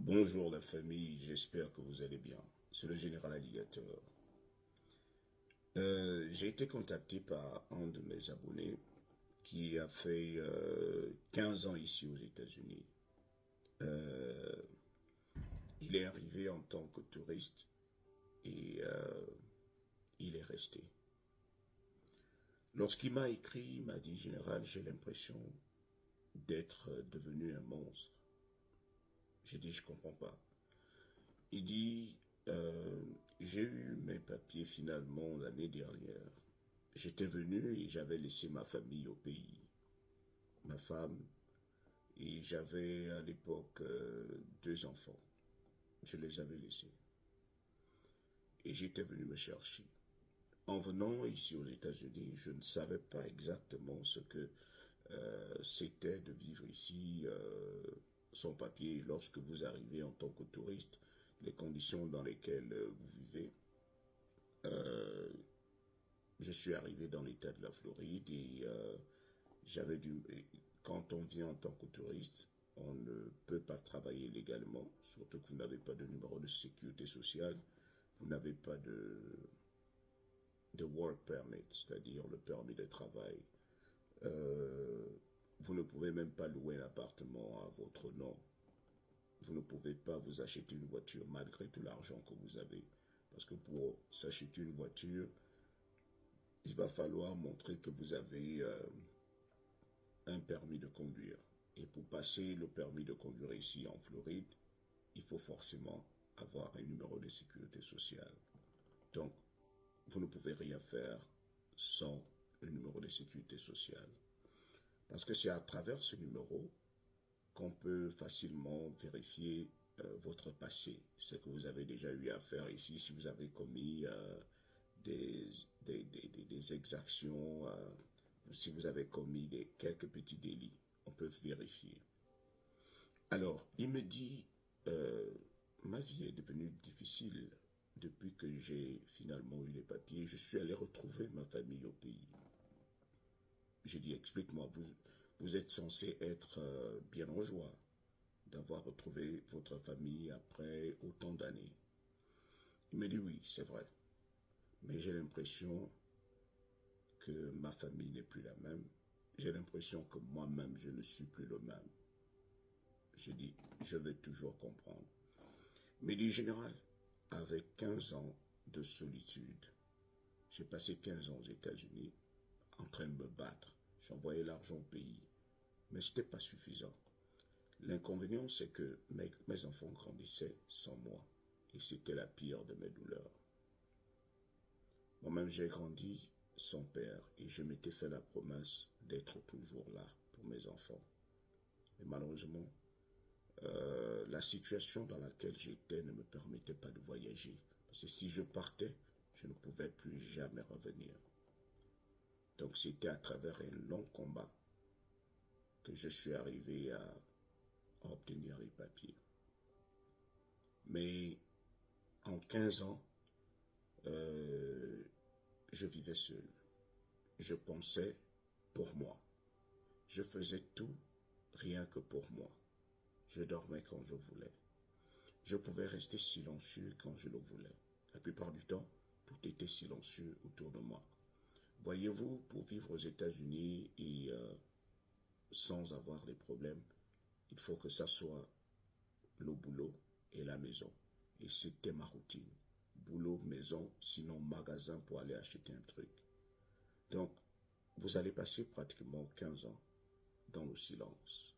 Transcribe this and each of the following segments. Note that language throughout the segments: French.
Bonjour la famille, j'espère que vous allez bien. C'est le général Alligator. J'ai été contacté par un de mes abonnés qui a fait 15 ans ici aux États-Unis. Euh, il est arrivé en tant que touriste et il est resté. Lorsqu'il m'a écrit, il m'a dit, Général, j'ai l'impression d'être devenu un monstre. J'ai dit, je comprends pas. Il dit, euh, j'ai eu mes papiers finalement l'année dernière. J'étais venu et j'avais laissé ma famille au pays, ma femme, et j'avais à l'époque deux enfants. Je les avais laissés. Et j'étais venu me chercher. En venant ici aux États-Unis, je ne savais pas exactement ce que c'était de vivre ici sans papier. Lorsque vous arrivez en tant que touriste, les conditions dans lesquelles vous vivez. Euh, je suis arrivé dans l'état de la Floride et j'avais dû. Quand on vient en tant que touriste, on ne peut pas travailler légalement, surtout que vous n'avez pas de numéro de sécurité sociale, vous n'avez pas de work permit, c'est-à-dire le permis de travail. Euh, vous ne pouvez même pas louer un appartement à votre nom. Vous ne pouvez pas vous acheter une voiture malgré tout l'argent que vous avez. Parce que pour s'acheter une voiture, il va falloir montrer que vous avez un permis de conduire. Et pour passer le permis de conduire ici en Floride, il faut forcément avoir un numéro de sécurité sociale. Donc, vous ne pouvez rien faire sans le numéro de sécurité sociale. Parce que c'est à travers ce numéro qu'on peut facilement vérifier votre passé, ce que vous avez déjà eu à faire ici, si vous avez commis des, des exactions, si vous avez commis quelques petits délits, on peut vérifier. Alors, il me dit, euh, ma vie est devenue difficile depuis que j'ai finalement eu les papiers. Je suis allé retrouver ma famille au pays. J'ai dit, explique-moi, vous êtes censé être bien en joie d'avoir retrouvé votre famille après autant d'années. Il me dit, oui, c'est vrai, mais j'ai l'impression que ma famille n'est plus la même. J'ai l'impression que moi-même, je ne suis plus le même. J'ai dit, je vais toujours comprendre. Mais du général, avec 15 ans de solitude, j'ai passé 15 ans aux États-Unis en train de me battre. J'envoyais l'argent au pays, mais ce n'était pas suffisant. L'inconvénient, c'est que mes enfants grandissaient sans moi, et c'était la pire de mes douleurs. Moi-même, j'ai grandi sans père, et je m'étais fait la promesse d'être toujours là pour mes enfants. Mais malheureusement, la situation dans laquelle j'étais ne me permettait pas de voyager. Parce que si je partais, je ne pouvais plus jamais revenir. Donc c'était à travers un long combat que je suis arrivé à obtenir les papiers. Mais en 15 ans, euh, je vivais seul. Je pensais pour moi. Je faisais tout rien que pour moi. Je dormais quand je voulais. Je pouvais rester silencieux quand je le voulais. La plupart du temps, tout était silencieux autour de moi. Voyez-vous, pour vivre aux États-Unis et sans avoir des problèmes, il faut que ça soit le boulot et la maison. Et c'était ma routine. Boulot, maison, sinon magasin pour aller acheter un truc. Donc, vous allez passer pratiquement 15 ans dans le silence.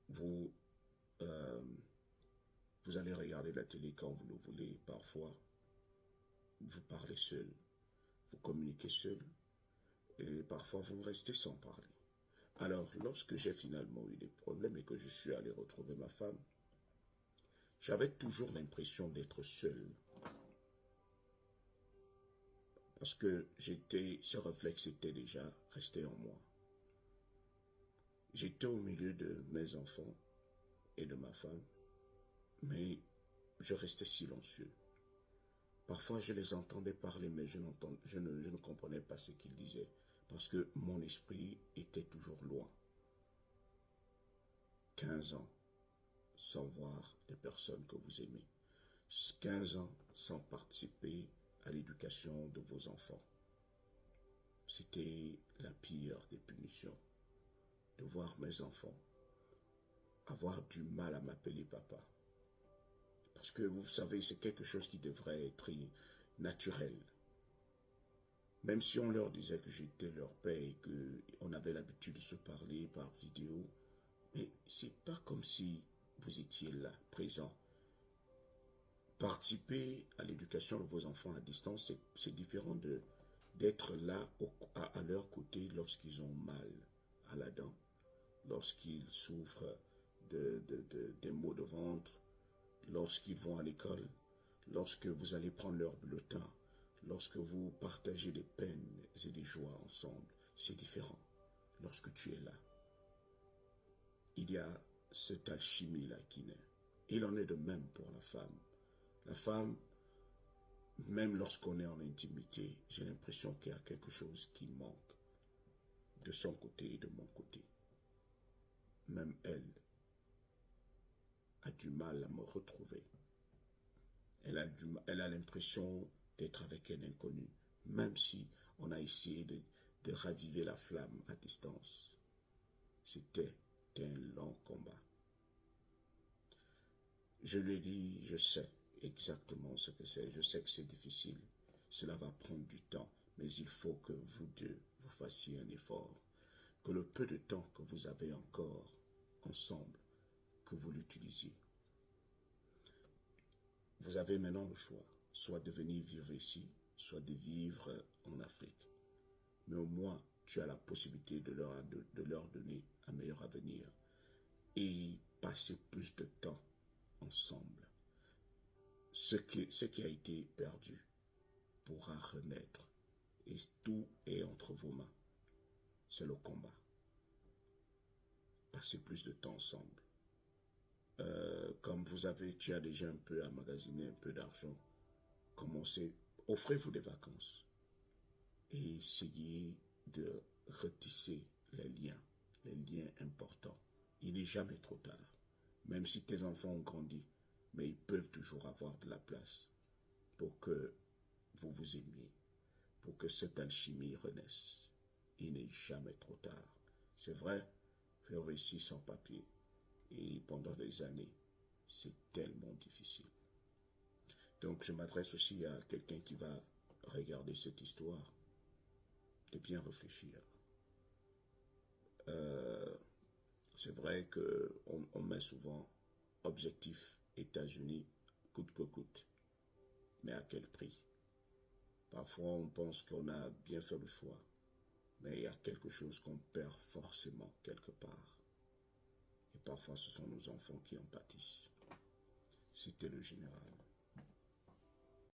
Vous, euh, vous allez regarder la télé quand vous le voulez. Parfois, vous parlez seul. Vous communiquez seul. Et parfois, vous restez sans parler. Alors, lorsque j'ai finalement eu des problèmes et que je suis allé retrouver ma femme, j'avais toujours l'impression d'être seul. Parce que ce réflexe était déjà resté en moi. J'étais au milieu de mes enfants et de ma femme, mais je restais silencieux. Parfois, je les entendais parler, mais je ne comprenais pas ce qu'ils disaient, parce que mon esprit était toujours loin. 15 ans. sans voir les personnes que vous aimez. 15 ans sans participer à l'éducation de vos enfants. C'était la pire des punitions, de voir mes enfants avoir du mal à m'appeler papa. Parce que vous savez, c'est quelque chose qui devrait être naturel. Même si on leur disait que j'étais leur père et qu'on avait l'habitude de se parler par vidéo, mais c'est pas comme si vous étiez là, présent. Participer à l'éducation de vos enfants à distance, c'est différent d'être là à leur côté lorsqu'ils ont mal à la dent, lorsqu'ils souffrent des maux de ventre, lorsqu'ils vont à l'école, lorsque vous allez prendre leur bulletin, lorsque vous partagez des peines et des joies ensemble. C'est différent lorsque tu es là. Il y a cette alchimie-là qui naît. Il en est de même pour la femme. La femme, même lorsqu'on est en intimité, j'ai l'impression qu'il y a quelque chose qui manque de son côté et de mon côté. Même elle a du mal à me retrouver. Elle a l'impression d'être avec un inconnu, même si on a essayé de raviver la flamme à distance. C'était un long combat. Je lui ai dit, je sais exactement ce que c'est. Je sais que c'est difficile. Cela va prendre du temps, mais il faut que vous deux, vous fassiez un effort. Que le peu de temps que vous avez encore ensemble, que vous l'utilisiez. Vous avez maintenant le choix, soit de venir vivre ici, soit de vivre en Afrique. Mais au moins, tu as la possibilité de leur donner un meilleur avenir et passer plus de temps ensemble. Ce qui a été perdu pourra renaître et tout est entre vos mains. C'est le combat. Passez plus de temps ensemble. Comme tu as déjà un peu emmagasiné un peu d'argent, commencez, offrez-vous des vacances et essayez de retisser les liens importants. Il n'est jamais trop tard, même si tes enfants ont grandi, mais ils peuvent toujours avoir de la place pour que vous vous aimiez, pour que cette alchimie renaisse. Il n'est jamais trop tard. C'est vrai, faire ici sans papier, et pendant des années, c'est tellement difficile. Donc je m'adresse aussi à quelqu'un qui va regarder cette histoire, de bien réfléchir. C'est vrai qu'on met souvent objectif États-Unis coûte que coûte, mais à quel prix? Parfois on pense qu'on a bien fait le choix, mais il y a quelque chose qu'on perd forcément quelque part. Et parfois ce sont nos enfants qui en pâtissent. C'était le général.